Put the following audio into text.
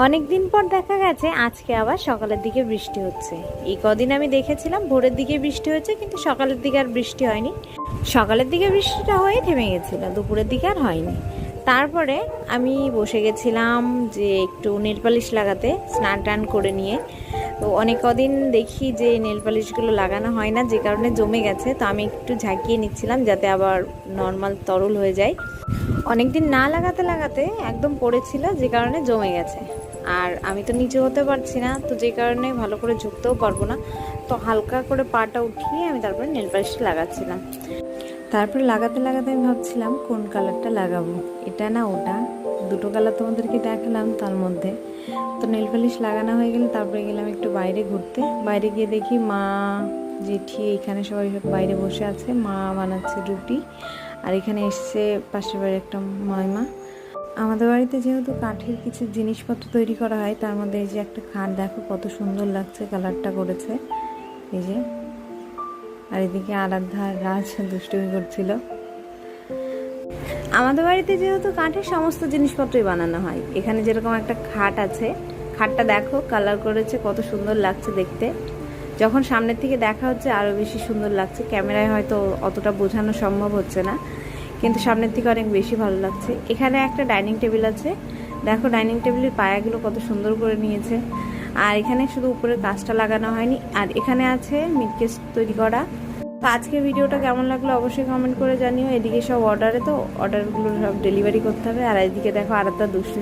অনেক দিন পর দেখা গেছে আজকে আবার সকালের দিকে বৃষ্টি হচ্ছে। এই কদিন আমি দেখেছিলাম ভোরের দিকে বৃষ্টি হয়েছে, কিন্তু সকালের দিকে আর বৃষ্টি হয়নি। সকালের দিকে বৃষ্টিটা হয়ে থেমে গেছিল, দুপুরের দিকে আর হয়নি। তারপরে আমি বসে গেছিলাম যে একটু নেল পালিশ লাগাতে, স্নান টান করে নিয়ে। তো অনেক কদিন দেখি যে নেল পালিশগুলো লাগানো হয় না, যে কারণে জমে গেছে। তো আমি একটু ঝাঁকিয়ে নিচ্ছিলাম যাতে আবার নর্মাল তরল হয়ে যায়। অনেকদিন না লাগাতে লাগাতে একদম পড়েছিল, যে কারণে জমে গেছে। আর আমি তো নিচে হতে পারছি না, তো যে কারণে ভালো করে ঝুঁকতেও পারবো না। তো হালকা করে পাটা উঠিয়ে আমি তারপরে নেল পালিশটা লাগাচ্ছিলাম। তারপরে লাগাতে লাগাতে আমি ভাবছিলাম কোন কালারটা লাগাবো, এটা না ওটা। দুটো কালার তোমাদেরকে দেখালাম তার মধ্যে। তো নেল পালিশ লাগানো হয়ে গেলে তারপরে গেলাম একটু বাইরে ঘুরতে। বাইরে গিয়ে দেখি মা, জেঠি এখানে সবাই বাইরে বসে আছে। মা বানাচ্ছে রুটি, আর এখানে এসছে পাশের বাড়ির একটা মাইমা। আমাদের বাড়িতে যেহেতু কাঠের কিছু জিনিসপত্র তৈরি করা হয়, তার মধ্যে এই যে একটা খাট, দেখো কত সুন্দর লাগছে, কালারটা করেছে এই যে। আর এদিকে আরাধ্যা রাজ দুষ্টুমি করছিল। আমাদের বাড়িতে যেহেতু কাঠের সমস্ত জিনিসপত্রই বানানো হয়, এখানে যেরকম একটা খাট আছে, খাটটা দেখো কালার করেছে, কত সুন্দর লাগছে দেখতে। যখন সামনের থেকে দেখা হচ্ছে আরও বেশি সুন্দর লাগছে, ক্যামেরায় হয়তো অতটা বোঝানো সম্ভব হচ্ছে না, কিন্তু সামনের থেকে অনেক বেশি ভালো লাগছে। এখানে একটা ডাইনিং টেবিল আছে, দেখো ডাইনিং টেবিলের পায়াগুলো কত সুন্দর করে নিয়েছে। আর এখানে শুধু উপরের কাজটা লাগানো হয়নি। আর এখানে আছে মিটকেস তৈরি করা। তো আজকে ভিডিওটা কেমন লাগলো অবশ্যই কমেন্ট করে জানিও। এদিকে সব অর্ডারে, তো অর্ডারগুলো সব ডেলিভারি করতে হবে। আর এদিকে দেখো আরেকটা দুষ্টু